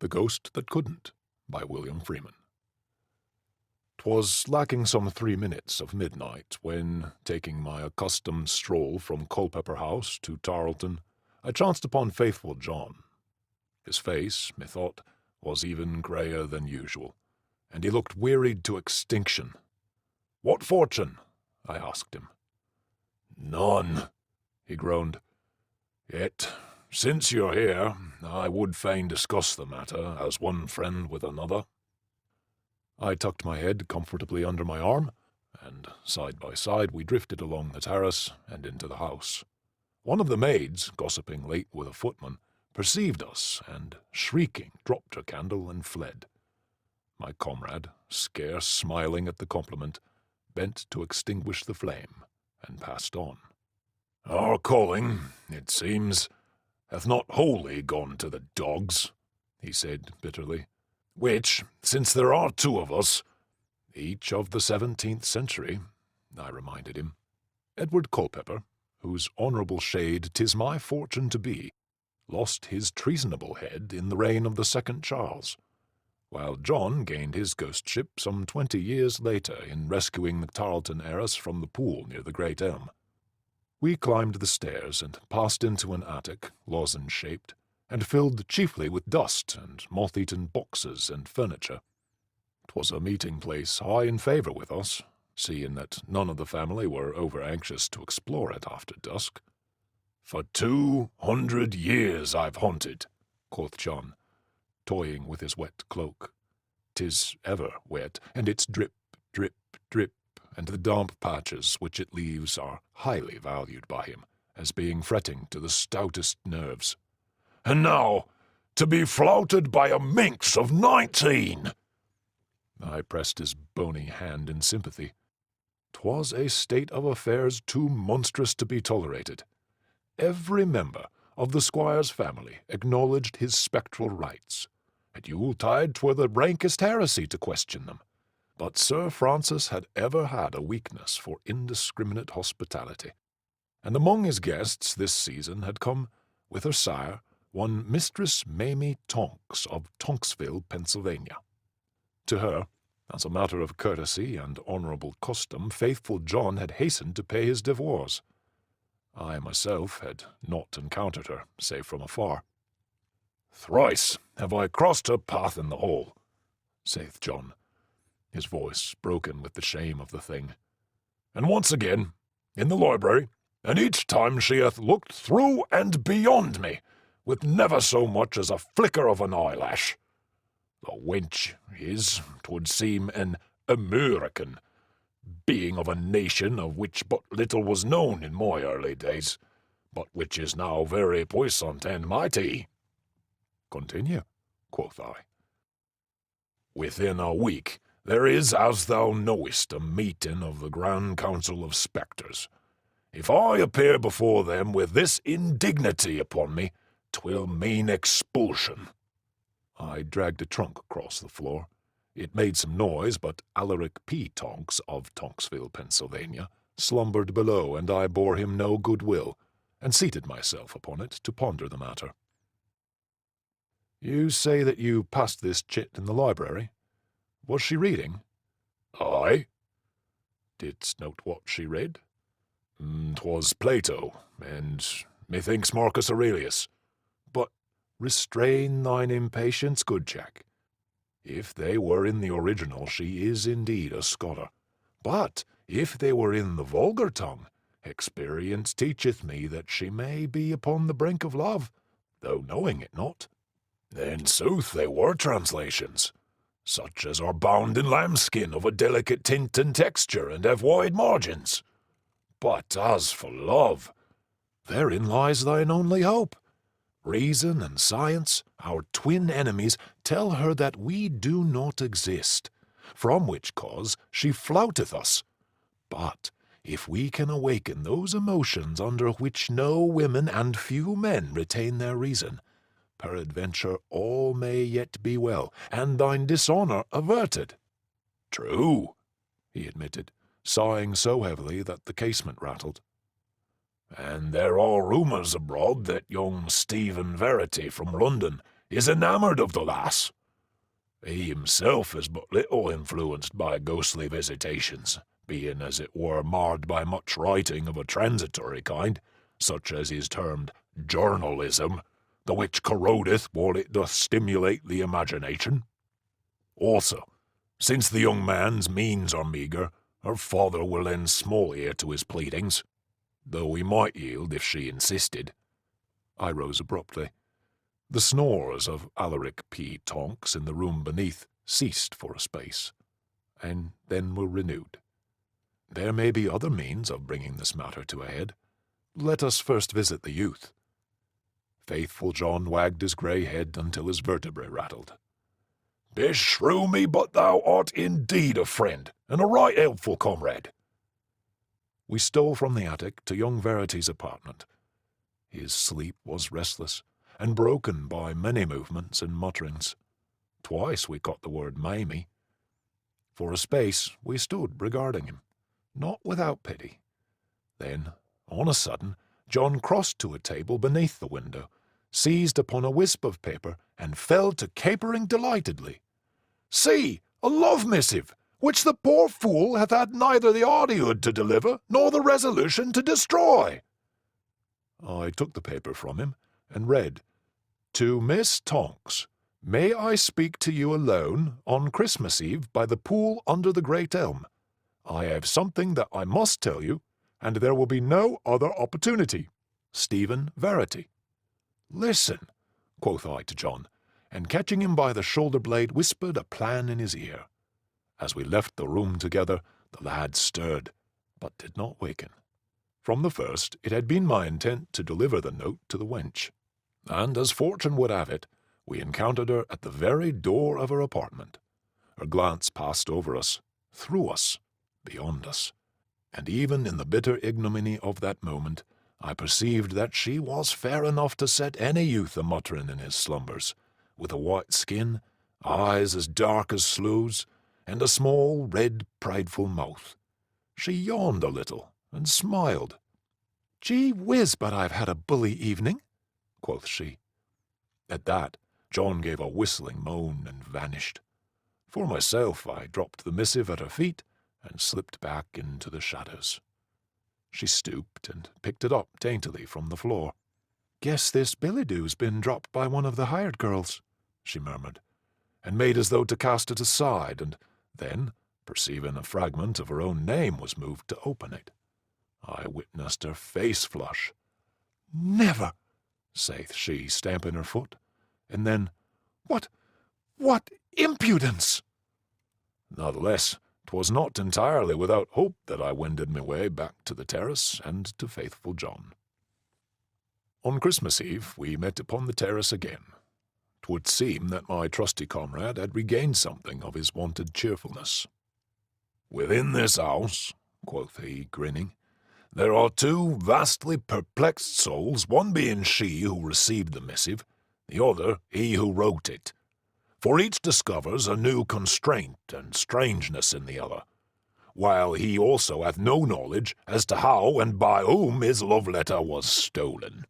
The Ghost That Couldn't, by William Freeman. 'Twas lacking some 3 minutes of midnight when, taking my accustomed stroll from Culpeper House to Tarleton, I chanced upon faithful John. His face, methought, was even greyer than usual, and he looked wearied to extinction. "What fortune?" I asked him. "None," he groaned. "Yet, since you're here, I would fain discuss the matter as one friend with another." I tucked my head comfortably under my arm, and side by side we drifted along the terrace and into the house. One of the maids, gossiping late with a footman, perceived us, and, shrieking, dropped her candle and fled. My comrade, scarce smiling at the compliment, bent to extinguish the flame, and passed on. "Our calling, it seems, hath not wholly gone to the dogs," he said bitterly. "Which, since there are 2 of us—" "Each of the 17th century," I reminded him. Edward Culpeper, whose honourable shade 'tis my fortune to be, lost his treasonable head in the reign of the 2nd Charles, while John gained his ghostship some 20 years later in rescuing the Tarleton heiress from the pool near the Great Elm. We climbed the stairs and passed into an attic, lozenge-shaped, and filled chiefly with dust and moth-eaten boxes and furniture. 'Twas a meeting-place high in favour with us, seeing that none of the family were over-anxious to explore it after dusk. "For 200 years I've haunted," quoth John, toying with his wet cloak. "'Tis ever wet, and its drip, drip, drip, and the damp patches which it leaves are highly valued by him, as being fretting to the stoutest nerves. And now, to be flouted by a minx of 19!" I pressed his bony hand in sympathy. 'Twas a state of affairs too monstrous to be tolerated. Every member of the squire's family acknowledged his spectral rights. At Yuletide 'twere the rankest heresy to question them. But Sir Francis had ever had a weakness for indiscriminate hospitality, and among his guests this season had come, with her sire, one Mistress Mamie Tonks of Tonksville, Pennsylvania. To her, as a matter of courtesy and honourable custom, faithful John had hastened to pay his devoirs. I myself had not encountered her, save from afar. "Thrice have I crossed her path in the hall," saith John, his voice broken with the shame of the thing, "and once again in the library, and each time she hath looked through and beyond me, with never so much as a flicker of an eyelash. The wench is, 'twould seem, an American, being of a nation of which but little was known in my early days, but which is now very puissant and mighty." "Continue," quoth I. "Within a week there is, as thou knowest, a meeting of the Grand Council of Spectres. If I appear before them with this indignity upon me, 'twill mean expulsion." I dragged a trunk across the floor. It made some noise, but Alaric P. Tonks of Tonksville, Pennsylvania, slumbered below, and I bore him no goodwill, and seated myself upon it to ponder the matter. "You say that you passed this chit in the library. Was she reading?" "Aye." "Didst note what she read?" "'Twas Plato, and methinks Marcus Aurelius." "But restrain thine impatience, good Jack. If they were in the original, she is indeed a scholar. But if they were in the vulgar tongue, experience teacheth me that she may be upon the brink of love, though knowing it not." "In sooth they were translations, such as are bound in lambskin of a delicate tint and texture, and have wide margins. But as for love—" "Therein lies thine only hope. Reason and science, our twin enemies, tell her that we do not exist, from which cause she flouteth us. But if we can awaken those emotions under which no women and few men retain their reason, peradventure all may yet be well, and thine dishonour averted." "True," he admitted, sighing so heavily that the casement rattled. "And there are rumours abroad that young Stephen Verity from London is enamoured of the lass. He himself is but little influenced by ghostly visitations, being as it were marred by much writing of a transitory kind, such as is termed journalism, the which corrodeth while it doth stimulate the imagination. Also, since the young man's means are meagre, her father will lend small ear to his pleadings, though he might yield if she insisted. I rose abruptly. The snores of Alaric P. Tonks in the room beneath ceased for a space, and then were renewed. There may be other means of bringing this matter to a head. Let us first visit the youth. Faithful John wagged his grey head until his vertebrae rattled. Beshrew me, but thou art indeed a friend, and a right helpful comrade. We stole from the attic to young Verity's apartment. His sleep was restless, and broken by many movements and mutterings. Twice we caught the word Mamie. For a space we stood regarding him, not without pity. Then, on a sudden, John crossed to a table beneath the window, seized upon a wisp of paper, and fell to capering delightedly. See, a love missive, which the poor fool hath had neither the hardihood to deliver, nor the resolution to destroy. I took the paper from him, and read, "To Miss Tonks, may I speak to you alone on Christmas Eve by the pool under the great elm? I have something that I must tell you, and there will be no other opportunity. Stephen Verity." "Listen," quoth I to John, and catching him by the shoulder-blade whispered a plan in his ear. As we left the room together, the lad stirred, but did not waken. From the first, it had been my intent to deliver the note to the wench, and as fortune would have it, we encountered her at the very door of her apartment. Her glance passed over us, through us, beyond us, and even in the bitter ignominy of that moment, I perceived that she was fair enough to set any youth a-muttering in his slumbers, with a white skin, eyes as dark as sloughs, and a small, red, prideful mouth. She yawned a little, and smiled. "Gee whiz, but I've had a bully evening," quoth she. At that, John gave a whistling moan and vanished. For myself, I dropped the missive at her feet and slipped back into the shadows. She stooped and picked it up daintily from the floor. "Guess this billy-doo's been dropped by one of the hired girls," she murmured, and made as though to cast it aside, and then, perceiving a fragment of her own name, was moved to open it. I witnessed her face flush. "Never," saith she, stamping her foot, and then, What impudence!" Natheless, 'twas not entirely without hope that I wended my way back to the terrace and to faithful John. On Christmas Eve we met upon the terrace again. 'Twould seem that my trusty comrade had regained something of his wonted cheerfulness. "Within this house," quoth he, grinning, "there are two vastly perplexed souls, one being she who received the missive, the other he who wrote it. For each discovers a new constraint and strangeness in the other, while he also hath no knowledge as to how and by whom his love-letter was stolen."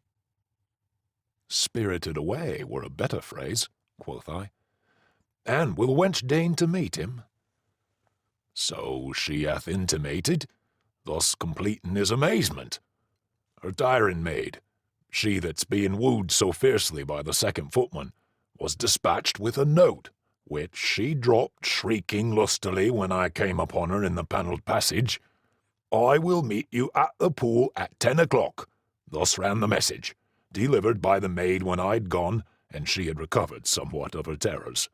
"Spirited away were a better phrase," quoth I. "And will the wench deign to meet him?" "So she hath intimated, thus completing his amazement. Her tiring maid, she that's being wooed so fiercely by the second footman, was dispatched with a note, which she dropped shrieking lustily when I came upon her in the panelled passage. 'I will meet you at the pool at 10 o'clock,' thus ran the message, delivered by the maid when I'd gone, and she had recovered somewhat of her terrors.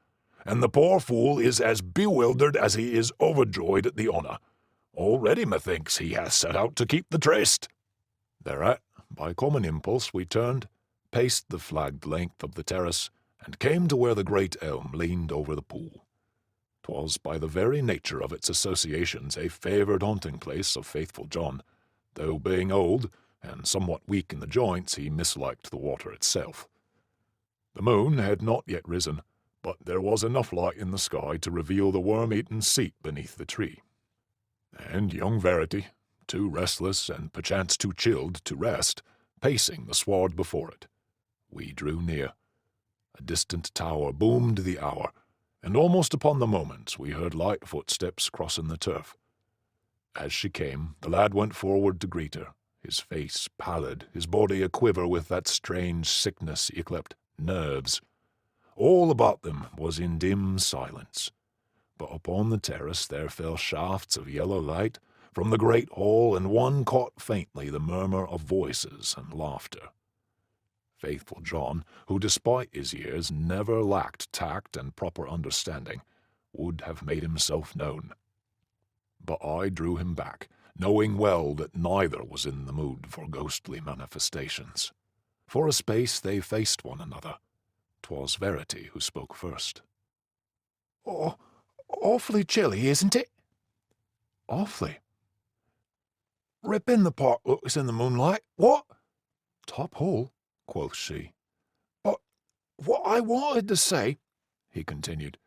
And the poor fool is as bewildered as he is overjoyed at the honour. Already, methinks, he hath set out to keep the tryst." Thereat, by common impulse, we turned, paced the flagged length of the terrace, and came to where the great elm leaned over the pool. 'Twas by the very nature of its associations a favoured haunting place of faithful John, though being old, and somewhat weak in the joints, he misliked the water itself. The moon had not yet risen, but there was enough light in the sky to reveal the worm-eaten seat beneath the tree. And young Verity, too restless and perchance too chilled to rest, pacing the sward before it. We drew near. A distant tower boomed the hour, and almost upon the moment we heard light footsteps crossing the turf. As she came, the lad went forward to greet her, his face pallid, his body a-quiver with that strange sickness he yclept nerves. All about them was in dim silence, but upon the terrace there fell shafts of yellow light from the great hall, and one caught faintly the murmur of voices and laughter. Faithful John, who despite his years never lacked tact and proper understanding, would have made himself known. But I drew him back, knowing well that neither was in the mood for ghostly manifestations. For a space they faced one another. 'Twas Verity who spoke first. "Oh, awfully chilly, isn't it?" "Awfully." "Ripping the park looks in the moonlight. What?" "Top hole," quoth she. "But what I wanted to say," he continued,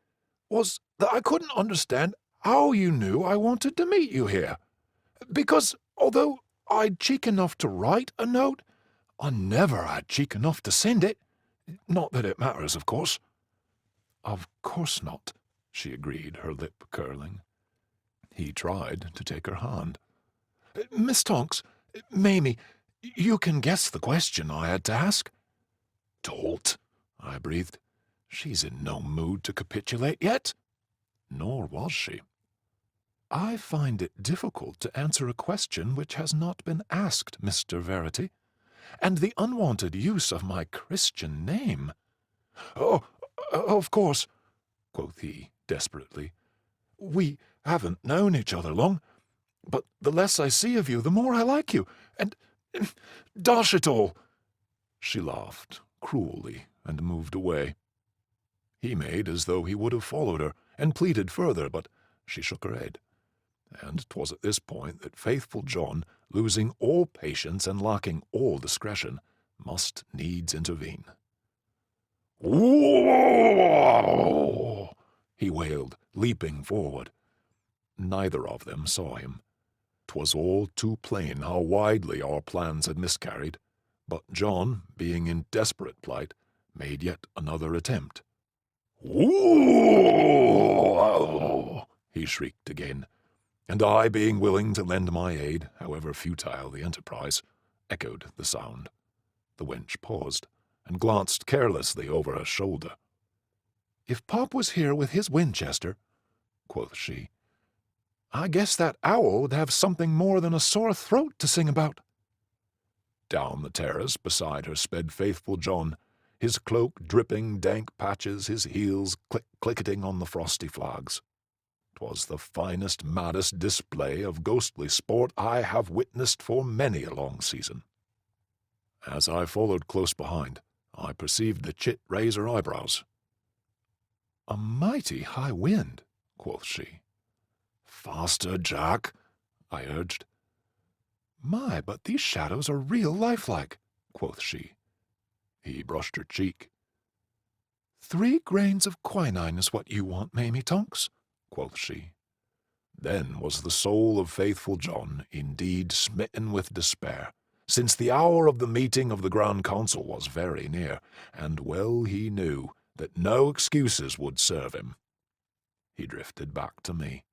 "was that I couldn't understand how you knew I wanted to meet you here. Because, although I'd cheek enough to write a note, I never had cheek enough to send it. Not that it matters, of course." "Of course not," she agreed, her lip curling. He tried to take her hand. "Miss Tonks, Mamie, you can guess the question I had to ask." "Dolt," I breathed. "She's in no mood to capitulate yet." Nor was she. "I find it difficult to answer a question which has not been asked, Mr. Verity, and the unwanted use of my Christian name—" "Oh, of course," quoth he desperately. "we haven't known each other long, but the less I see of you, the more I like you, and dash it all!" She laughed cruelly and moved away. He made as though he would have followed her, and pleaded further, but she shook her head. And 'twas at this point that faithful John, losing all patience and lacking all discretion, must needs intervene. "Whoa!" he wailed, leaping forward. Neither of them saw him. 'Twas all too plain how widely our plans had miscarried, but John, being in desperate plight, made yet another attempt. "Whoa!" he shrieked again, and I, being willing to lend my aid, however futile the enterprise, echoed the sound. The wench paused, and glanced carelessly over her shoulder. "If Pop was here with his Winchester," quoth she, "I guess that owl would have something more than a sore throat to sing about." Down the terrace beside her sped faithful John, his cloak dripping dank patches, his heels clicketing on the frosty flags. 'Twas the finest, maddest display of ghostly sport I have witnessed for many a long season. As I followed close behind, I perceived the chit raise her eyebrows. "A mighty high wind," quoth she. "Faster, Jack," I urged. "My, but these shadows are real lifelike," quoth she. He brushed her cheek. 3 grains of quinine is what you want, Mamie Tonks," quoth she. Then was the soul of faithful John indeed smitten with despair, since the hour of the meeting of the Grand Council was very near, and well he knew that no excuses would serve him. He drifted back to me.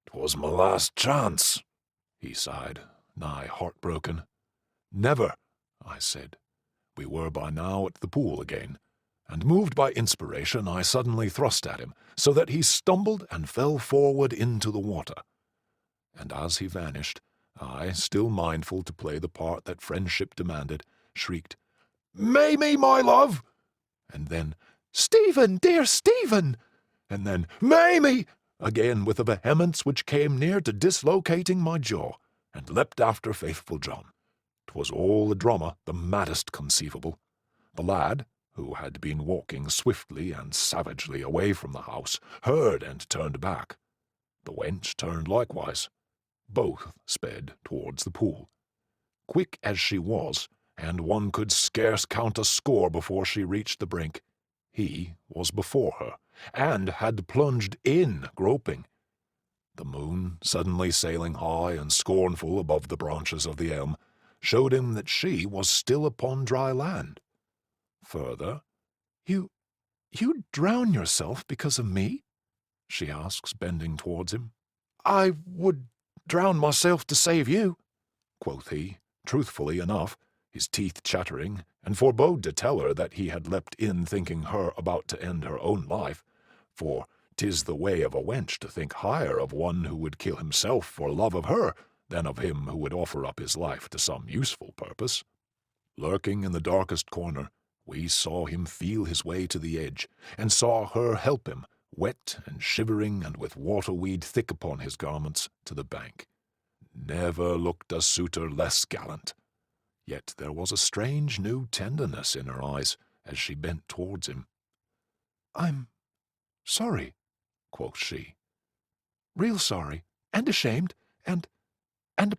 "'Twas my last chance," he sighed, nigh heartbroken. "Never," I said. We were by now at the pool again, and moved by inspiration I suddenly thrust at him, so that he stumbled and fell forward into the water. And as he vanished, I, still mindful to play the part that friendship demanded, shrieked, "Mamie, my love!" and then, "Stephen, dear Stephen!" and then, "Mamie!" again with a vehemence which came near to dislocating my jaw, and leapt after faithful John. 'Twas all a drama, the maddest conceivable. The lad, who had been walking swiftly and savagely away from the house, heard and turned back. The wench turned likewise. Both sped towards the pool. Quick as she was, and one could scarce count a score before she reached the brink, he was before her, and had plunged in, groping. The moon, suddenly sailing high and scornful above the branches of the elm, showed him that she was still upon dry land. Further, You drown yourself because of me?" she asks, bending towards him. "I would drown myself to save you," quoth he, truthfully enough, his teeth chattering, and forebode to tell her that he had leapt in thinking her about to end her own life, for 'tis the way of a wench to think higher of one who would kill himself for love of her than of him who would offer up his life to some useful purpose. Lurking in the darkest corner, we saw him feel his way to the edge, and saw her help him, wet and shivering and with waterweed thick upon his garments, to the bank. Never looked a suitor less gallant. Yet there was a strange new tenderness in her eyes as she bent towards him. "I'm sorry," quoth she. "Real sorry, and ashamed, and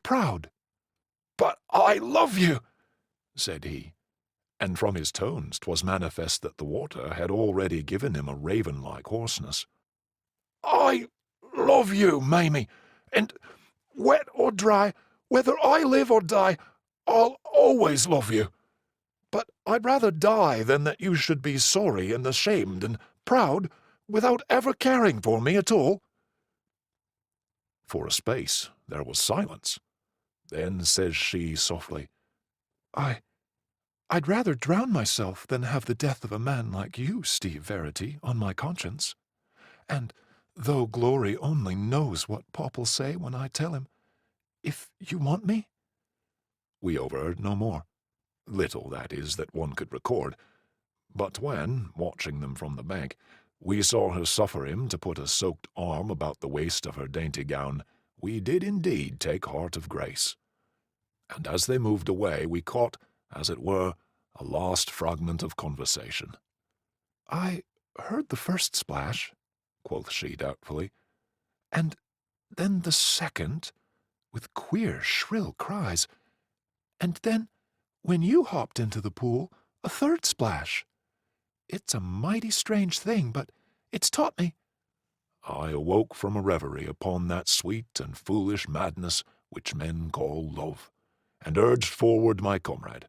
proud." "But I love you," said he, and from his tones 'twas manifest that the water had already given him a raven-like hoarseness. "I love you, Mamie, and wet or dry, whether I live or die, I'll always love you. But I'd rather die than that you should be sorry and ashamed and proud without ever caring for me at all." For a space there was silence. Then says she softly, I'd rather drown myself than have the death of a man like you, Steve Verity, on my conscience. And though Glory only knows what Pop'll say when I tell him, if you want me. We overheard no more. Little, that is, that one could record. But when, watching them from the bank, we saw her suffer him to put a soaked arm about the waist of her dainty gown, we did indeed take heart of grace. And as they moved away, we caught, as it were, a last fragment of conversation. "I heard the first splash," quoth she doubtfully, "and then the second, with queer, shrill cries, and then, when you hopped into the pool, a third splash. It's a mighty strange thing, but it's taught me." I awoke from a reverie upon that sweet and foolish madness which men call love, and urged forward my comrade.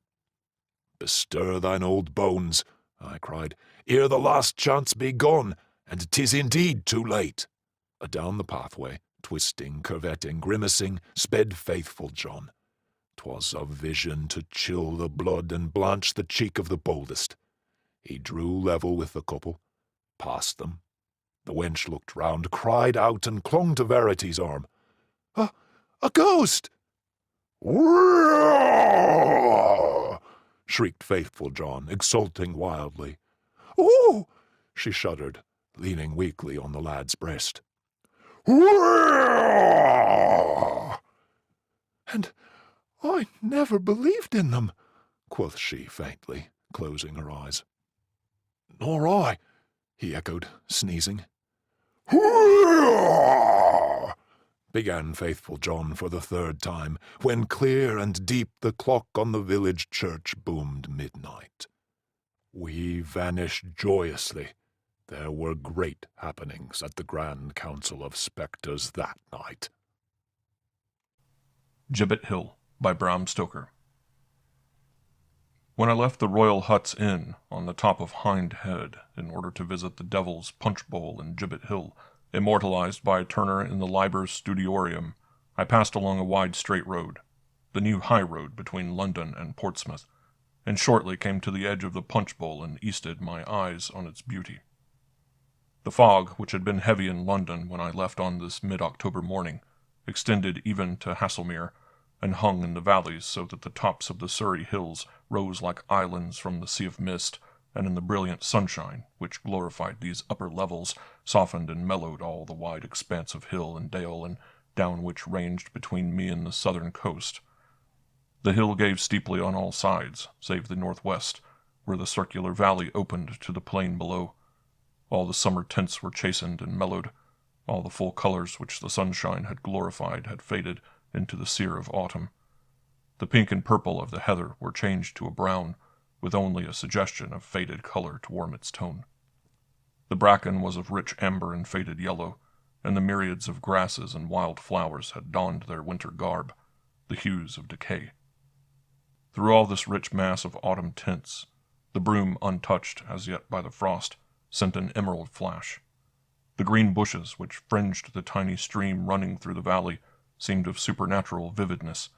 "Bestir thine old bones," I cried, "ere the last chance be gone, and 'tis indeed too late." Adown the pathway, twisting, curvetting, grimacing, sped faithful John. 'Twas a vision to chill the blood and blanch the cheek of the boldest. He drew level with the couple, passed them. The wench looked round, cried out, and clung to Verity's arm. A ghost!" "Whirr!" shrieked faithful John, exulting wildly. "Oh!" she shuddered, leaning weakly on the lad's breast. "Whirr!" "And I never believed in them," quoth she faintly, closing her eyes. "Nor I," he echoed, sneezing. "Whirr!" began faithful John for the third time, when clear and deep the clock on the village church boomed midnight. We vanished joyously. There were great happenings at the Grand Council of Spectres that night. Gibbet Hill by Bram Stoker. When I left the Royal Huts Inn on the top of Hind Head in order to visit the Devil's Punch Bowl in Gibbet Hill, immortalized by Turner in the Liber Studiorium, I passed along a wide straight road, the new high road between London and Portsmouth, and shortly came to the edge of the Punch Bowl and easted my eyes on its beauty. The fog, which had been heavy in London when I left on this mid-October morning, extended even to Haslemere, and hung in the valleys so that the tops of the Surrey hills rose like islands from the sea of mist, and in the brilliant sunshine, which glorified these upper levels, softened and mellowed all the wide expanse of hill and dale and down which ranged between me and the southern coast. The hill gave steeply on all sides, save the northwest, where the circular valley opened to the plain below. All the summer tints were chastened and mellowed. All the full colors which the sunshine had glorified had faded into the sere of autumn. The pink and purple of the heather were changed to a brown, with only a suggestion of faded color to warm its tone. The bracken was of rich amber and faded yellow, and the myriads of grasses and wild flowers had donned their winter garb, the hues of decay. Through all this rich mass of autumn tints, The broom, untouched as yet by the frost, sent an emerald flash. The green bushes which fringed the tiny stream running through the valley seemed of supernatural vividness,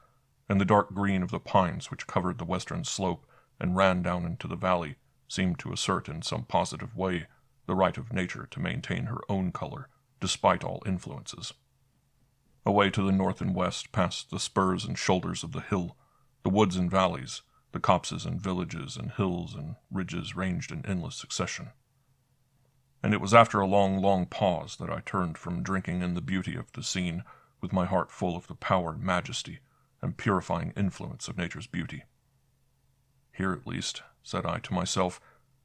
and the dark green of the pines which covered the western slope and ran down into the valley seemed to assert in some positive way the right of nature to maintain her own color, despite all influences. Away to the north and west, past the spurs and shoulders of the hill, the woods and valleys, the copses and villages and hills and ridges ranged in endless succession. And it was after a long, long pause that I turned from drinking in the beauty of the scene with my heart full of the power and majesty and purifying influence of nature's beauty. Here, at least, said I to myself,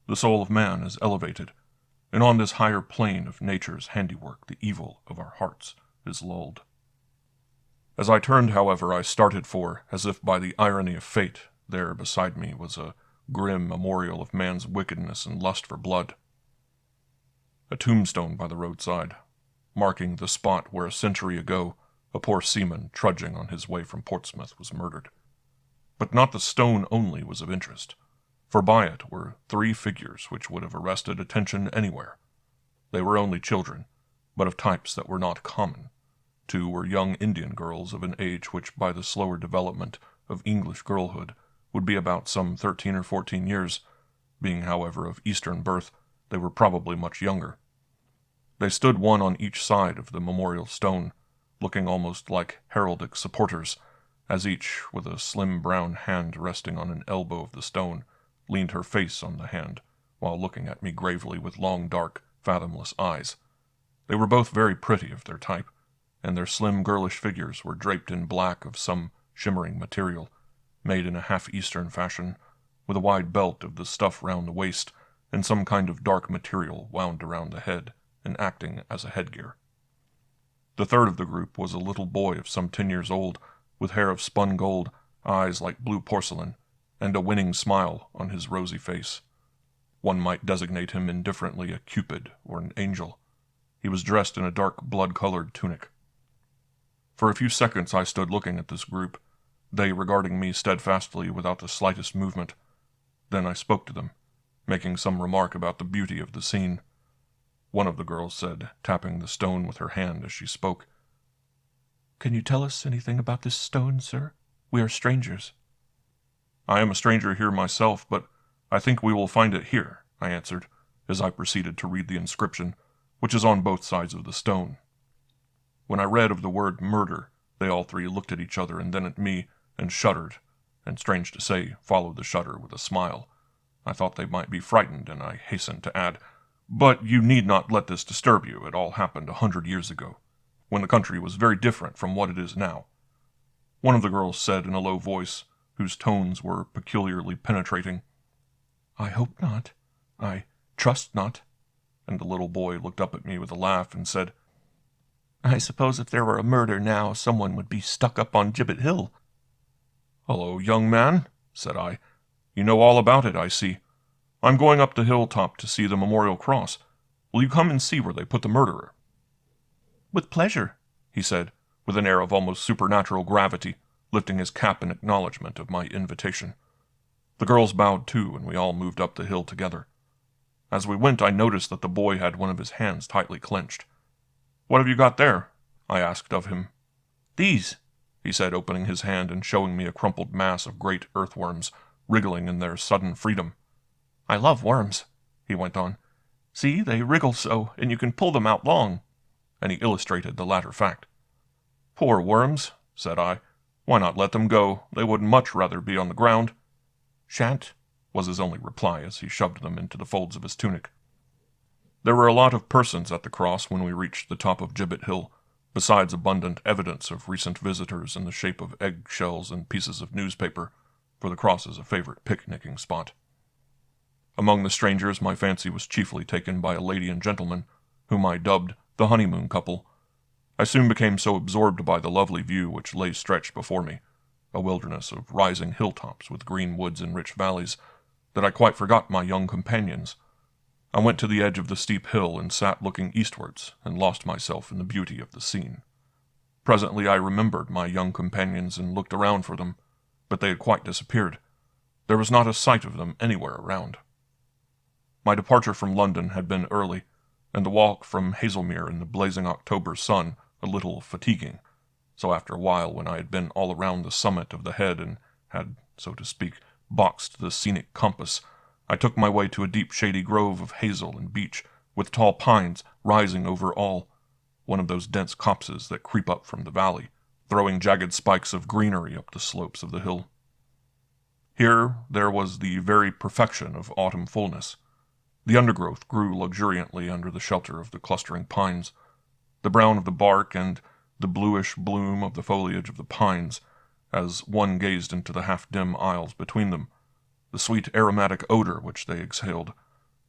the soul of man is elevated, and on this higher plane of nature's handiwork the evil of our hearts is lulled. As I turned, however, I started for, as if by the irony of fate, there beside me was a grim memorial of man's wickedness and lust for blood. A tombstone by the roadside, marking the spot where a century ago a poor seaman trudging on his way from Portsmouth was murdered. But not the stone only was of interest, for by it were 3 figures which would have arrested attention anywhere. They were only children, but of types that were not common. 2 were young Indian girls of an age which, by the slower development of English girlhood, would be about some 13 or 14 years. Being, however, of Eastern birth, they were probably much younger. They stood one on each side of the memorial stone, looking almost like heraldic supporters, as each, with a slim brown hand resting on an elbow of the stone, leaned her face on the hand, while looking at me gravely with long, dark, fathomless eyes. They were both very pretty of their type, and their slim girlish figures were draped in black of some shimmering material, made in a half-Eastern fashion, with a wide belt of the stuff round the waist, and some kind of dark material wound around the head, and acting as a headgear. The third of the group was a little boy of some 10 years old, with hair of spun gold, eyes like blue porcelain, and a winning smile on his rosy face. One might designate him indifferently a Cupid or an angel. He was dressed in a dark blood-colored tunic. For a few seconds I stood looking at this group, they regarding me steadfastly without the slightest movement. Then I spoke to them, making some remark about the beauty of the scene. One of the girls said, tapping the stone with her hand as she spoke, "Can you tell us anything about this stone, sir? We are strangers." "I am a stranger here myself, but I think we will find it here," I answered, as I proceeded to read the inscription, which is on both sides of the stone. When I read of the word murder, they all 3 looked at each other and then at me, and shuddered, and strange to say, followed the shudder with a smile. I thought they might be frightened, and I hastened to add, "But you need not let this disturb you. It all happened 100 years ago, when the country was very different from what it is now." One of the girls said in a low voice, whose tones were peculiarly penetrating, "I hope not. I trust not." And the little boy looked up at me with a laugh and said, "I suppose if there were a murder now, someone would be stuck up on Gibbet Hill." "Hello, young man," said I. "You know all about it, I see. I'm going up the hilltop to see the memorial cross. Will you come and see where they put the murderer?" "With pleasure," he said, with an air of almost supernatural gravity, lifting his cap in acknowledgment of my invitation. The girls bowed too, and we all moved up the hill together. As we went, I noticed that the boy had one of his hands tightly clenched. "What have you got there?" I asked of him. "These," he said, opening his hand and showing me a crumpled mass of great earthworms, wriggling in their sudden freedom. "I love worms," he went on. "See, they wriggle so, and you can pull them out long," and he illustrated the latter fact. "Poor worms," said I. "Why not let them go? They would much rather be on the ground." "Shan't," was his only reply as he shoved them into the folds of his tunic. There were a lot of persons at the cross when we reached the top of Gibbet Hill, besides abundant evidence of recent visitors in the shape of egg-shells and pieces of newspaper, for the cross is a favorite picnicking spot. Among the strangers, my fancy was chiefly taken by a lady and gentleman, whom I dubbed the honeymoon couple. I soon became so absorbed by the lovely view which lay stretched before me, a wilderness of rising hilltops with green woods and rich valleys, that I quite forgot my young companions. I went to the edge of the steep hill and sat looking eastwards, and lost myself in the beauty of the scene. Presently I remembered my young companions and looked around for them, but they had quite disappeared. There was not a sight of them anywhere around. My departure from London had been early, and the walk from Hazelmere in the blazing October sun a little fatiguing, so after a while, when I had been all around the summit of the head and had, so to speak, boxed the scenic compass, I took my way to a deep shady grove of hazel and beech, with tall pines rising over all, one of those dense copses that creep up from the valley, throwing jagged spikes of greenery up the slopes of the hill. Here there was the very perfection of autumn fullness. The undergrowth grew luxuriantly under the shelter of the clustering pines. The brown of the bark and the bluish bloom of the foliage of the pines, as one gazed into the half-dim aisles between them, the sweet aromatic odor which they exhaled,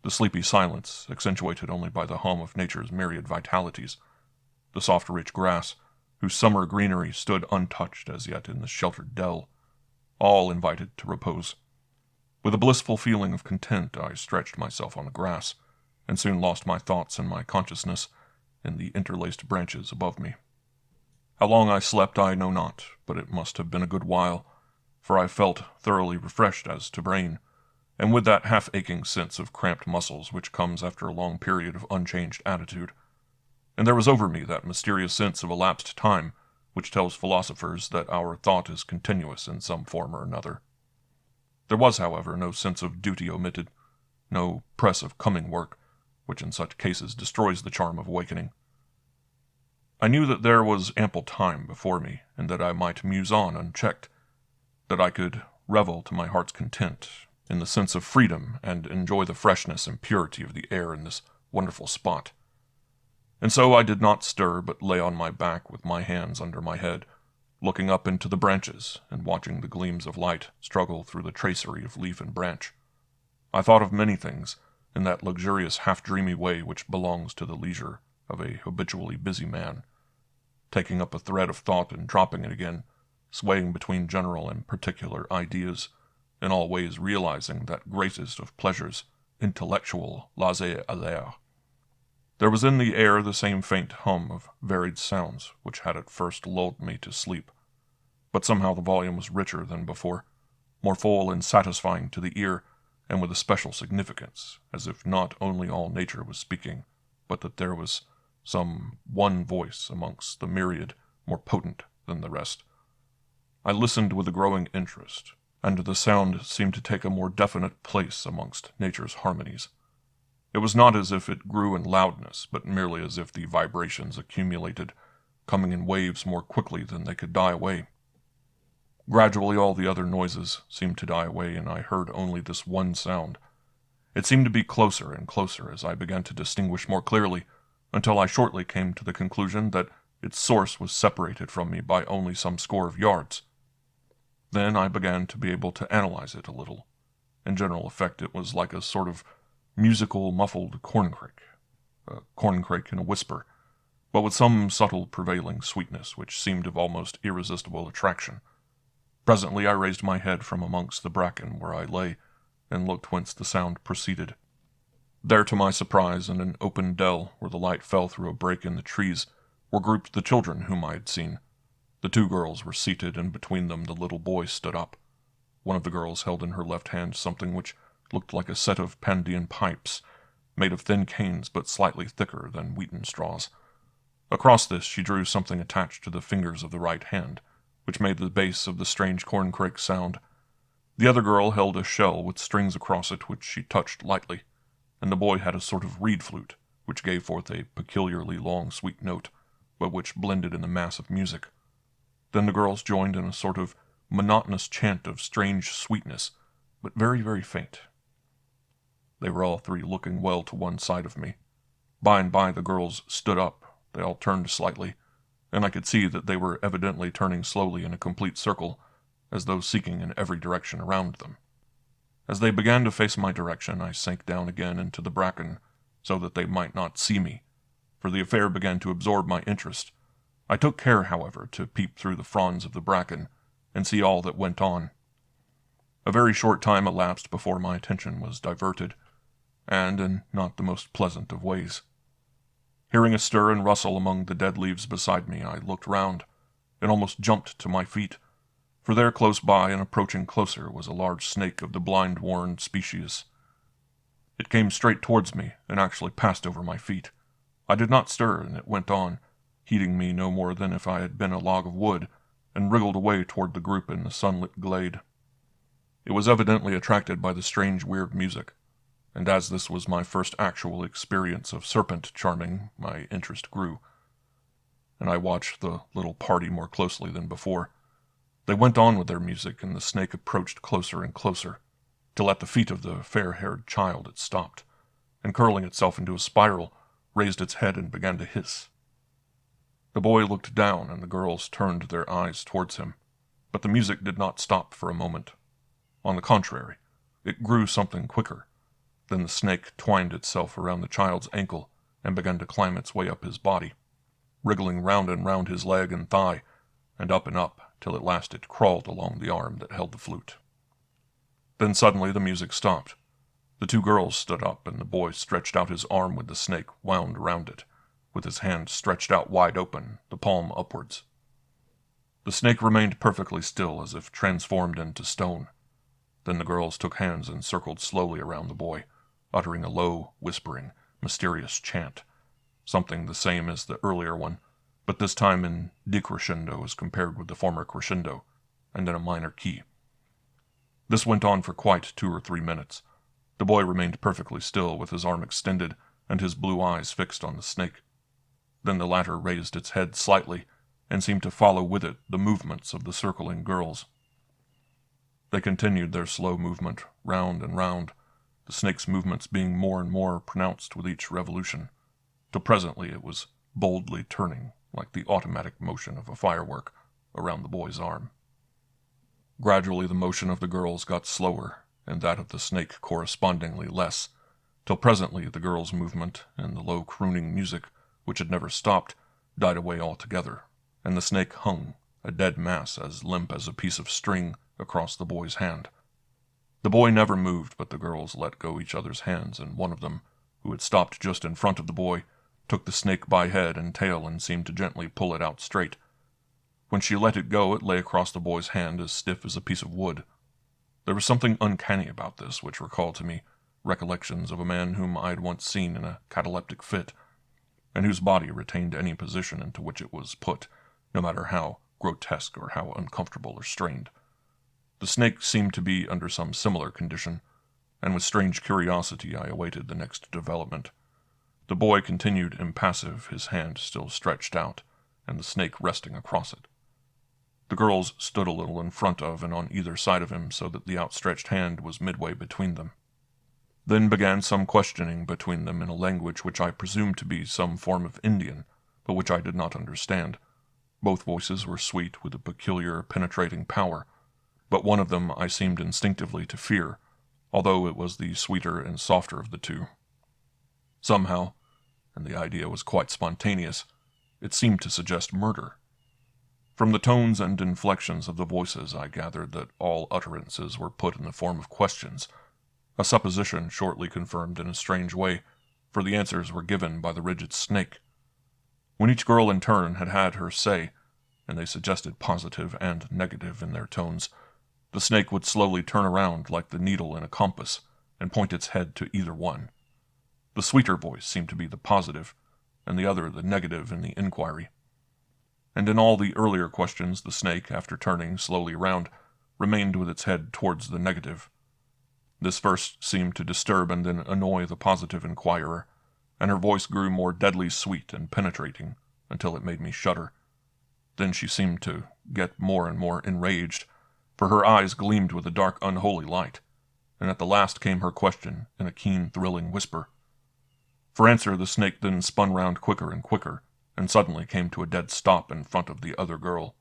the sleepy silence, accentuated only by the hum of nature's myriad vitalities, the soft rich grass, whose summer greenery stood untouched as yet in the sheltered dell, all invited to repose. With a blissful feeling of content, I stretched myself on the grass, and soon lost my thoughts and my consciousness in the interlaced branches above me. How long I slept I know not, but it must have been a good while, for I felt thoroughly refreshed as to brain, and with that half-aching sense of cramped muscles which comes after a long period of unchanged attitude. And there was over me that mysterious sense of elapsed time which tells philosophers that our thought is continuous in some form or another. There was, however, no sense of duty omitted, no press of coming work, which in such cases destroys the charm of awakening. I knew that there was ample time before me, and that I might muse on unchecked, that I could revel to my heart's content in the sense of freedom and enjoy the freshness and purity of the air in this wonderful spot. And so I did not stir, but lay on my back with my hands under my head, looking up into the branches and watching the gleams of light struggle through the tracery of leaf and branch. I thought of many things in that luxurious half-dreamy way which belongs to the leisure of a habitually busy man, taking up a thread of thought and dropping it again, swaying between general and particular ideas, in all ways realizing that greatest of pleasures, intellectual laissez-aller. There was in the air the same faint hum of varied sounds which had at first lulled me to sleep, but somehow the volume was richer than before, more full and satisfying to the ear, and with a special significance, as if not only all nature was speaking, but that there was some one voice amongst the myriad more potent than the rest. I listened with a growing interest, and the sound seemed to take a more definite place amongst nature's harmonies. It was not as if it grew in loudness, but merely as if the vibrations accumulated, coming in waves more quickly than they could die away. Gradually all the other noises seemed to die away, and I heard only this one sound. It seemed to be closer and closer as I began to distinguish more clearly, until I shortly came to the conclusion that its source was separated from me by only some score of yards. Then I began to be able to analyze it a little. In general effect it was like a sort of musical muffled corncrake, a corncrake in a whisper, but with some subtle prevailing sweetness which seemed of almost irresistible attraction. Presently I raised my head from amongst the bracken where I lay, and looked whence the sound proceeded. There, to my surprise, in an open dell, where the light fell through a break in the trees, were grouped the children whom I had seen. The two girls were seated, and between them the little boy stood up. One of the girls held in her left hand something which looked like a set of Pandean pipes, made of thin canes but slightly thicker than wheaten straws. Across this she drew something attached to the fingers of the right hand, which made the base of the strange corncrake sound. The other girl held a shell with strings across it which she touched lightly, and the boy had a sort of reed flute, which gave forth a peculiarly long sweet note, but which blended in the mass of music. Then the girls joined in a sort of monotonous chant of strange sweetness, but very, very faint. They were all three looking well to one side of me. By and by the girls stood up. They all turned slightly, and I could see that they were evidently turning slowly in a complete circle, as though seeking in every direction around them. As they began to face my direction, I sank down again into the bracken, so that they might not see me, for the affair began to absorb my interest. I took care, however, to peep through the fronds of the bracken, and see all that went on. A very short time elapsed before my attention was diverted, and in not the most pleasant of ways. Hearing a stir and rustle among the dead leaves beside me, I looked round, and almost jumped to my feet, For there close by and approaching closer was a large snake of the blind-worn species. It came straight towards me and actually passed over my feet. I did not stir, and it went on, heeding me no more than if I had been a log of wood, and wriggled away toward the group in the sunlit glade. It was evidently attracted by the strange, weird music, and as this was my first actual experience of serpent charming, my interest grew, and I watched the little party more closely than before. They went on with their music, and the snake approached closer and closer, till at the feet of the fair-haired child it stopped, and curling itself into a spiral, raised its head and began to hiss. The boy looked down, and the girls turned their eyes towards him, but the music did not stop for a moment. On the contrary, it grew something quicker. Then the snake twined itself around the child's ankle and began to climb its way up his body, wriggling round and round his leg and thigh, and up, till at last it crawled along the arm that held the flute. Then suddenly the music stopped. The two girls stood up, and the boy stretched out his arm with the snake wound round it, with his hand stretched out wide open, the palm upwards. The snake remained perfectly still, as if transformed into stone. Then the girls took hands and circled slowly around the boy, uttering a low, whispering, mysterious chant, something the same as the earlier one, but this time in decrescendo as compared with the former crescendo, and in a minor key. This went on for quite 2 or 3 minutes. The boy remained perfectly still, with his arm extended and his blue eyes fixed on the snake. Then the latter raised its head slightly, and seemed to follow with it the movements of the circling girls. They continued their slow movement, round and round, the snake's movements being more and more pronounced with each revolution, till presently it was boldly turning, like the automatic motion of a firework, around the boy's arm. Gradually the motion of the girls got slower, and that of the snake correspondingly less, till presently the girls' movement and the low crooning music, which had never stopped, died away altogether, and the snake hung, a dead mass as limp as a piece of string, across the boy's hand. The boy never moved, but the girls let go each other's hands, and one of them, who had stopped just in front of the boy, took the snake by head and tail and seemed to gently pull it out straight. When she let it go, it lay across the boy's hand as stiff as a piece of wood. There was something uncanny about this, which recalled to me recollections of a man whom I had once seen in a cataleptic fit, and whose body retained any position into which it was put, no matter how grotesque or how uncomfortable or strained. The snake seemed to be under some similar condition, and with strange curiosity I awaited the next development. The boy continued impassive, his hand still stretched out, and the snake resting across it. The girls stood a little in front of and on either side of him, so that the outstretched hand was midway between them. Then began some questioning between them in a language which I presumed to be some form of Indian, but which I did not understand. Both voices were sweet with a peculiar penetrating power, but one of them I seemed instinctively to fear, although it was the sweeter and softer of the two. Somehow, and the idea was quite spontaneous, it seemed to suggest murder. From the tones and inflections of the voices I gathered that all utterances were put in the form of questions, a supposition shortly confirmed in a strange way, for the answers were given by the rigid snake. When each girl in turn had had her say, and they suggested positive and negative in their tones, the snake would slowly turn around like the needle in a compass and point its head to either one. The sweeter voice seemed to be the positive, and the other the negative in the inquiry. And in all the earlier questions the snake, after turning slowly round, remained with its head towards the negative. This first seemed to disturb and then annoy the positive inquirer, and her voice grew more deadly sweet and penetrating, until it made me shudder. Then she seemed to get more and more enraged, for her eyes gleamed with a dark, unholy light, and at the last came her question in a keen, thrilling whisper. For answer the snake then spun round quicker and quicker, and suddenly came to a dead stop in front of the other girl.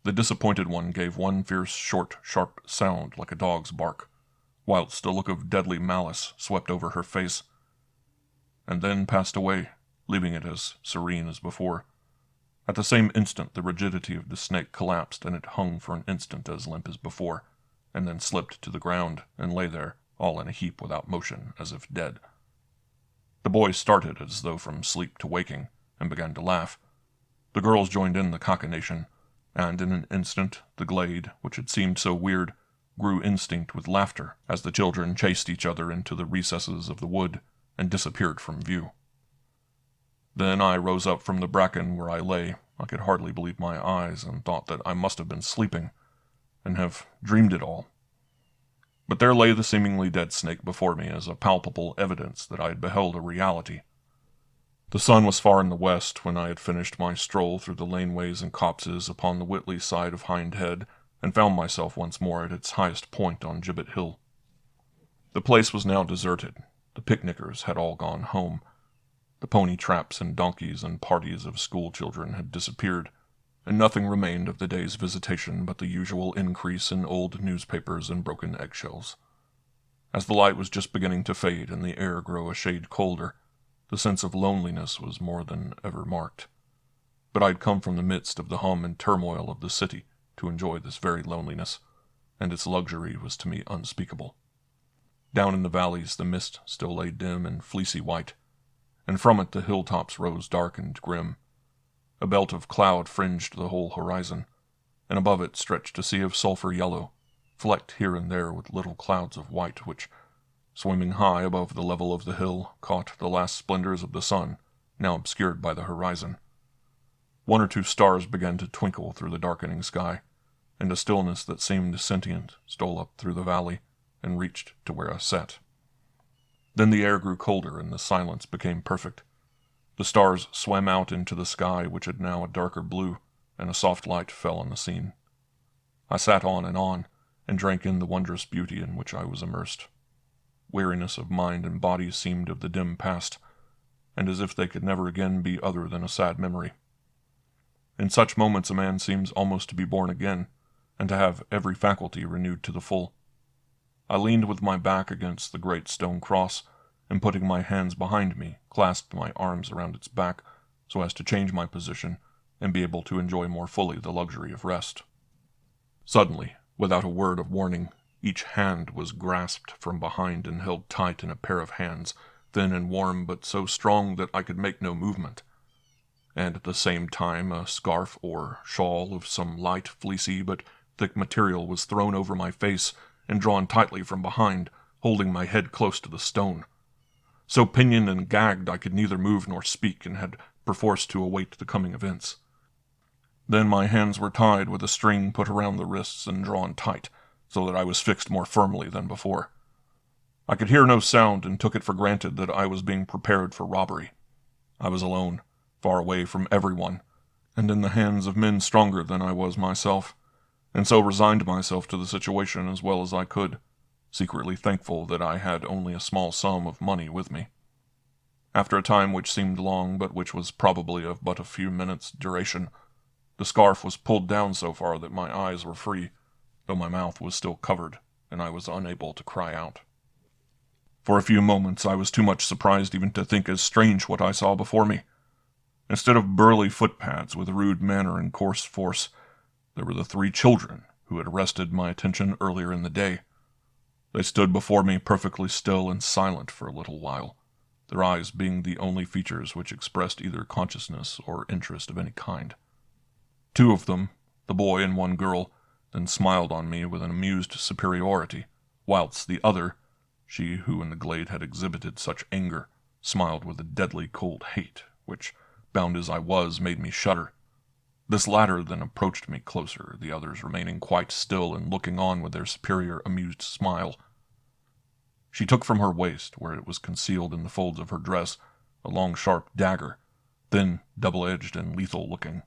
The disappointed one gave one fierce, short, sharp sound like a dog's bark, whilst a look of deadly malice swept over her face, and then passed away, leaving it as serene as before. At the same instant the rigidity of the snake collapsed, and it hung for an instant as limp as before, and then slipped to the ground, and lay there, all in a heap without motion, as if dead. The boy started as though from sleep to waking, and began to laugh. The girls joined in the cachinnation, and in an instant the glade, which had seemed so weird, grew instinct with laughter as the children chased each other into the recesses of the wood and disappeared from view. Then I rose up from the bracken where I lay. I could hardly believe my eyes, and thought that I must have been sleeping, and have dreamed it all. But there lay the seemingly dead snake before me as a palpable evidence that I had beheld a reality. The sun was far in the west when I had finished my stroll through the laneways and copses upon the Whitley side of Hind Head, and found myself once more at its highest point on Gibbet Hill. The place was now deserted. The picnickers had all gone home. The pony traps and donkeys and parties of school children had disappeared, and nothing remained of the day's visitation but the usual increase in old newspapers and broken eggshells. As the light was just beginning to fade and the air grow a shade colder, the sense of loneliness was more than ever marked. But I had come from the midst of the hum and turmoil of the city to enjoy this very loneliness, and its luxury was to me unspeakable. Down in the valleys the mist still lay dim and fleecy white, and from it the hilltops rose dark and grim. A belt of cloud fringed the whole horizon, and above it stretched a sea of sulphur yellow, flecked here and there with little clouds of white which, swimming high above the level of the hill, caught the last splendors of the sun, now obscured by the horizon. One or two stars began to twinkle through the darkening sky, and a stillness that seemed sentient stole up through the valley and reached to where I sat. Then the air grew colder and the silence became perfect. The stars swam out into the sky, which had now a darker blue, and a soft light fell on the scene. I sat on, and drank in the wondrous beauty in which I was immersed. Weariness of mind and body seemed of the dim past, and as if they could never again be other than a sad memory. In such moments a man seems almost to be born again, and to have every faculty renewed to the full. I leaned with my back against the great stone cross, and putting my hands behind me, clasped my arms around its back so as to change my position and be able to enjoy more fully the luxury of rest. Suddenly, without a word of warning, each hand was grasped from behind and held tight in a pair of hands, thin and warm, but so strong that I could make no movement. And at the same time a scarf or shawl of some light, fleecy, but thick material was thrown over my face and drawn tightly from behind, holding my head close to the stone. So pinioned and gagged I could neither move nor speak, and had perforce to await the coming events. Then my hands were tied with a string put around the wrists and drawn tight, so that I was fixed more firmly than before. I could hear no sound, and took it for granted that I was being prepared for robbery. I was alone, far away from everyone, and in the hands of men stronger than I was myself, and so resigned myself to the situation as well as I could, secretly thankful that I had only a small sum of money with me. After a time which seemed long, but which was probably of but a few minutes' duration, the scarf was pulled down so far that my eyes were free, though my mouth was still covered, and I was unable to cry out. For a few moments I was too much surprised even to think as strange what I saw before me. Instead of burly footpads with rude manner and coarse force, there were the 3 children who had arrested my attention earlier in the day. They stood before me perfectly still and silent for a little while, their eyes being the only features which expressed either consciousness or interest of any kind. 2 of them, the boy and 1 girl, then smiled on me with an amused superiority, whilst the other, she who in the glade had exhibited such anger, smiled with a deadly cold hate, which, bound as I was, made me shudder. This latter then approached me closer, the others remaining quite still and looking on with their superior amused smile. She took from her waist, where it was concealed in the folds of her dress, a long sharp dagger, thin, double-edged, and lethal-looking.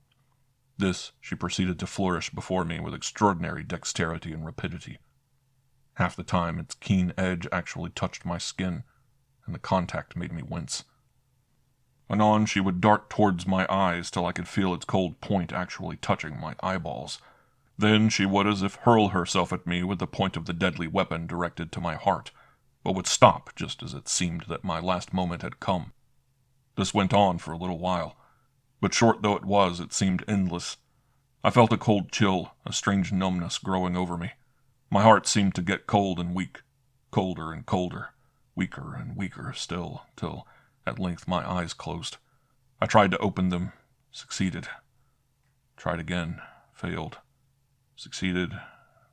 This she proceeded to flourish before me with extraordinary dexterity and rapidity. Half the time its keen edge actually touched my skin, and the contact made me wince. Anon she would dart towards my eyes till I could feel its cold point actually touching my eyeballs. Then she would as if hurl herself at me with the point of the deadly weapon directed to my heart, but would stop just as it seemed that my last moment had come. This went on for a little while, but short though it was, it seemed endless. I felt a cold chill, a strange numbness growing over me. My heart seemed to get cold and weak, colder and colder, weaker and weaker still, till at length my eyes closed. I tried to open them, succeeded. Tried again, failed, succeeded,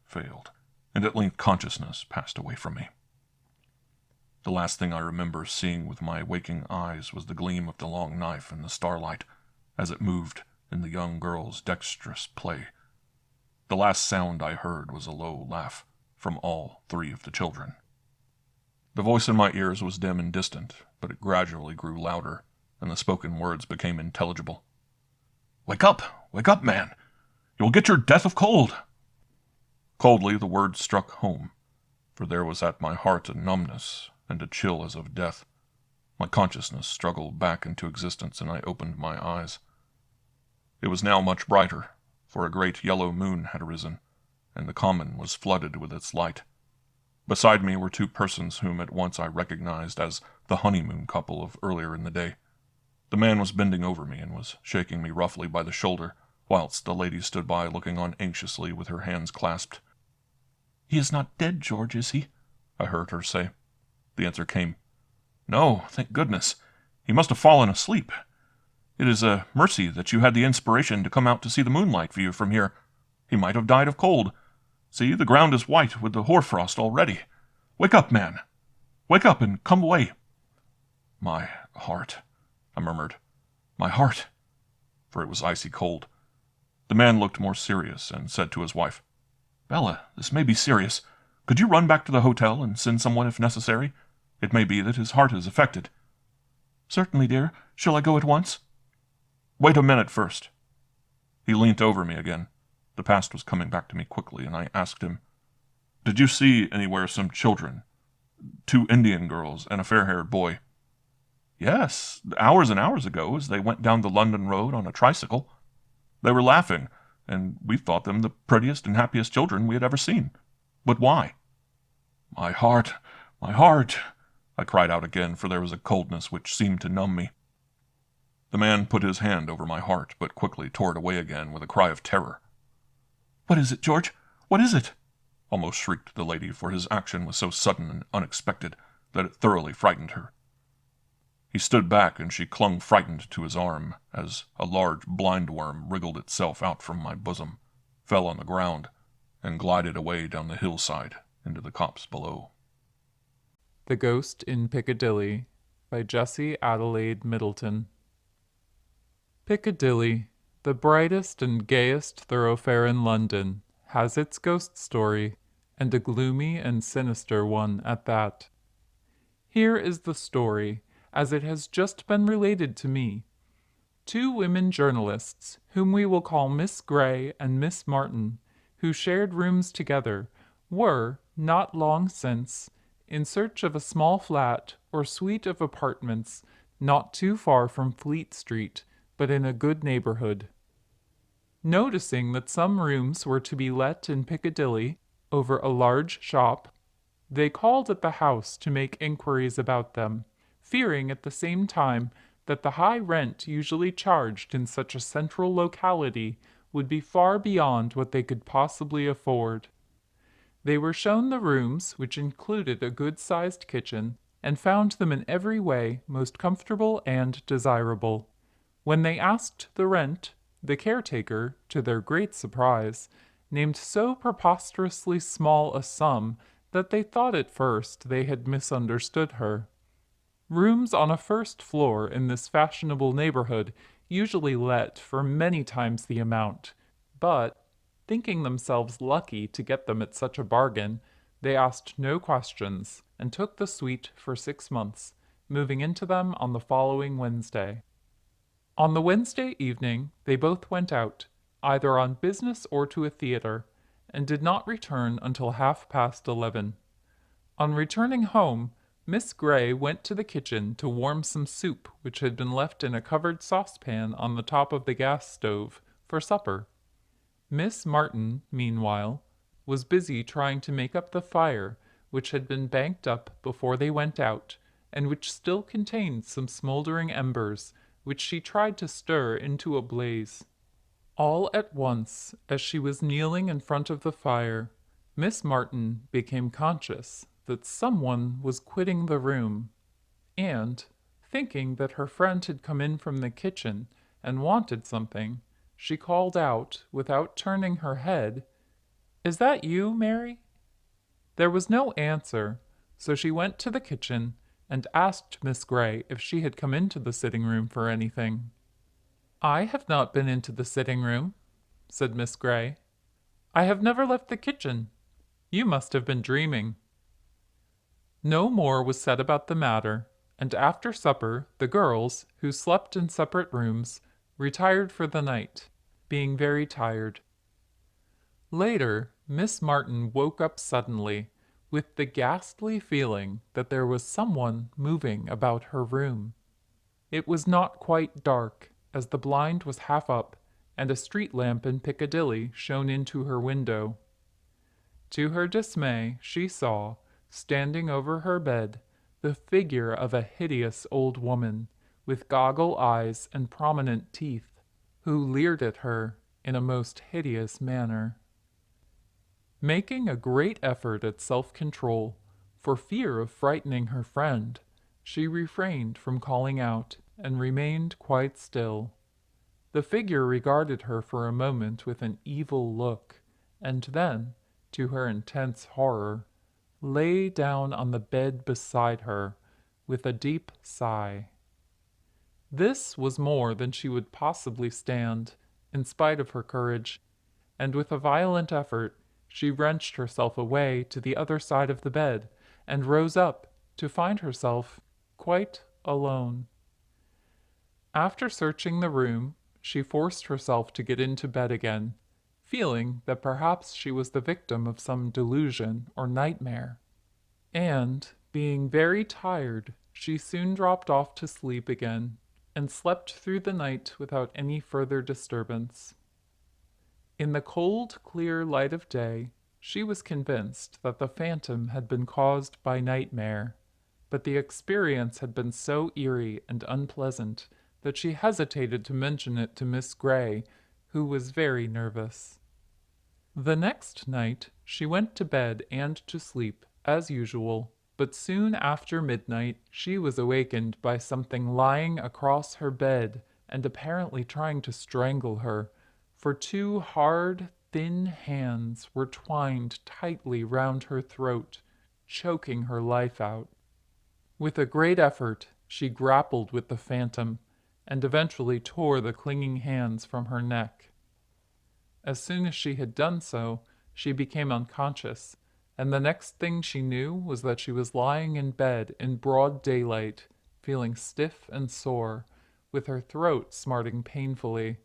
failed, and at length consciousness passed away from me. The last thing I remember seeing with my waking eyes was the gleam of the long knife in the starlight as it moved in the young girl's dexterous play. The last sound I heard was a low laugh from all three of the children. The voice in my ears was dim and distant, but it gradually grew louder, and the spoken words became intelligible. Wake up, man! You'll get your death of cold!" Coldly the words struck home, for there was at my heart a numbness and a chill as of death. My consciousness struggled back into existence, and I opened my eyes. It was now much brighter, for a great yellow moon had arisen, and the common was flooded with its light. Beside me were two persons whom at once I recognized as the honeymoon couple of earlier in the day. The man was bending over me and was shaking me roughly by the shoulder, whilst the lady stood by looking on anxiously with her hands clasped. "He is not dead, George, is he?" I heard her say. The answer came, "No, thank goodness. He must have fallen asleep. It is a mercy that you had the inspiration to come out to see the moonlight view from here. He might have died of cold. See, the ground is white with the hoarfrost already. Wake up, man. Wake up and come away." "My heart," I murmured. "My heart," for it was icy cold. The man looked more serious and said to his wife, "Bella, this may be serious. Could you run back to the hotel and send someone if necessary? It may be that his heart is affected." "Certainly, dear. Shall I go at once?" "Wait a minute first." He leant over me again. The past was coming back to me quickly, and I asked him, "Did you see anywhere some children? 2 Indian girls and a fair-haired boy?" "Yes, hours and hours ago, as they went down the London road on a tricycle. They were laughing, and we thought them the prettiest and happiest children we had ever seen. But why?" My heart, I cried out again, for there was a coldness which seemed to numb me. The man put his hand over my heart, but quickly tore it away again with a cry of terror. "What is it, George? What is it?" almost shrieked the lady, for his action was so sudden and unexpected that it thoroughly frightened her. He stood back, and she clung frightened to his arm, as a large blind worm wriggled itself out from my bosom, fell on the ground, and glided away down the hillside into the copse below. The Ghost in Piccadilly by Jessie Adelaide Middleton. Piccadilly, the brightest and gayest thoroughfare in London, has its ghost story, and a gloomy and sinister one at that. Here is the story, as it has just been related to me. 2 women journalists, whom we will call Miss Grey and Miss Martin, who shared rooms together, were, not long since, in search of a small flat or suite of apartments not too far from Fleet Street, but in a good neighborhood. Noticing that some rooms were to be let in Piccadilly over a large shop, they called at the house to make inquiries about them, fearing at the same time that the high rent usually charged in such a central locality would be far beyond what they could possibly afford. They were shown the rooms, which included a good-sized kitchen, and found them in every way most comfortable and desirable. When they asked the rent, the caretaker, to their great surprise, named so preposterously small a sum that they thought at first they had misunderstood her. Rooms on a first floor in this fashionable neighborhood usually let for many times the amount, but, thinking themselves lucky to get them at such a bargain, they asked no questions, and took the suite for 6 months, moving into them on the following Wednesday. On the Wednesday evening they both went out, either on business or to a theatre, and did not return until 11:30. On returning home, Miss Grey went to the kitchen to warm some soup which had been left in a covered saucepan on the top of the gas stove for supper. Miss Martin, meanwhile, was busy trying to make up the fire which had been banked up before they went out, and which still contained some smoldering embers, which she tried to stir into a blaze. All at once, as she was kneeling in front of the fire, Miss Martin became conscious that someone was quitting the room, and, thinking that her friend had come in from the kitchen and wanted something, she called out, without turning her head, "Is that you, Mary?" There was no answer, so she went to the kitchen and asked Miss Grey if she had come into the sitting room for anything. "I have not been into the sitting room," said Miss Grey. "I have never left the kitchen. You must have been dreaming." No more was said about the matter, and after supper the girls, who slept in separate rooms, retired for the night, being very tired. Later, Miss Martin woke up suddenly, with the ghastly feeling that there was someone moving about her room. It was not quite dark, as the blind was half up, and a street lamp in Piccadilly shone into her window. To her dismay, she saw, standing over her bed, the figure of a hideous old woman, with goggle eyes and prominent teeth, who leered at her in a most hideous manner. Making a great effort at self-control, for fear of frightening her friend, she refrained from calling out, and remained quite still. The figure regarded her for a moment with an evil look, and then, to her intense horror, lay down on the bed beside her with a deep sigh. This was more than she would possibly stand, in spite of her courage, and with a violent effort she wrenched herself away to the other side of the bed, and rose up to find herself quite alone. After searching the room, she forced herself to get into bed again, feeling that perhaps she was the victim of some delusion or nightmare. And, being very tired, she soon dropped off to sleep again, and slept through the night without any further disturbance. In the cold, clear light of day, she was convinced that the phantom had been caused by nightmare, but the experience had been so eerie and unpleasant that she hesitated to mention it to Miss Grey, who was very nervous. The next night she went to bed and to sleep, as usual, but soon after midnight she was awakened by something lying across her bed and apparently trying to strangle her, for two hard, thin hands were twined tightly round her throat, choking her life out. With a great effort she grappled with the phantom, and eventually tore the clinging hands from her neck. As soon as she had done so, she became unconscious, and the next thing she knew was that she was lying in bed in broad daylight, feeling stiff and sore, with her throat smarting painfully.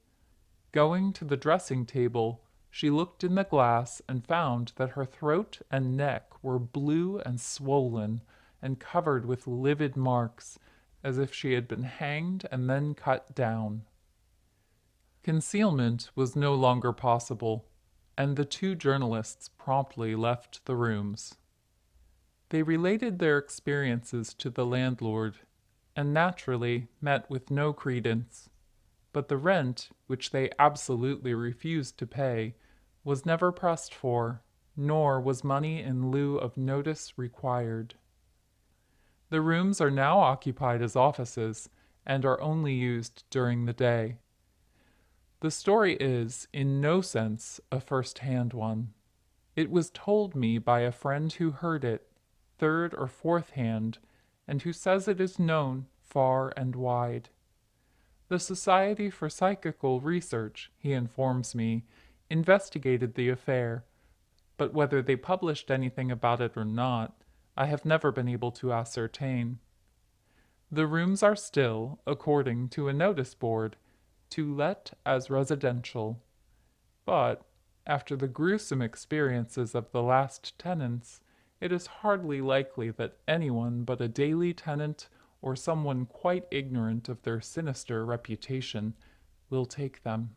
Going to the dressing table, she looked in the glass and found that her throat and neck were blue and swollen, and covered with livid marks, as if she had been hanged and then cut down. Concealment was no longer possible, and the two journalists promptly left the rooms. They related their experiences to the landlord, and naturally met with no credence. But the rent, which they absolutely refused to pay, was never pressed for, nor was money in lieu of notice required. The rooms are now occupied as offices, and are only used during the day. The story is, in no sense, a first-hand one. It was told me by a friend who heard it, third or fourth hand, and who says it is known far and wide. The Society for Psychical Research, he informs me, investigated the affair, but whether they published anything about it or not, I have never been able to ascertain. The rooms are still, according to a notice board, to let as residential, but, after the gruesome experiences of the last tenants, it is hardly likely that anyone but a daily tenant or someone quite ignorant of their sinister reputation will take them.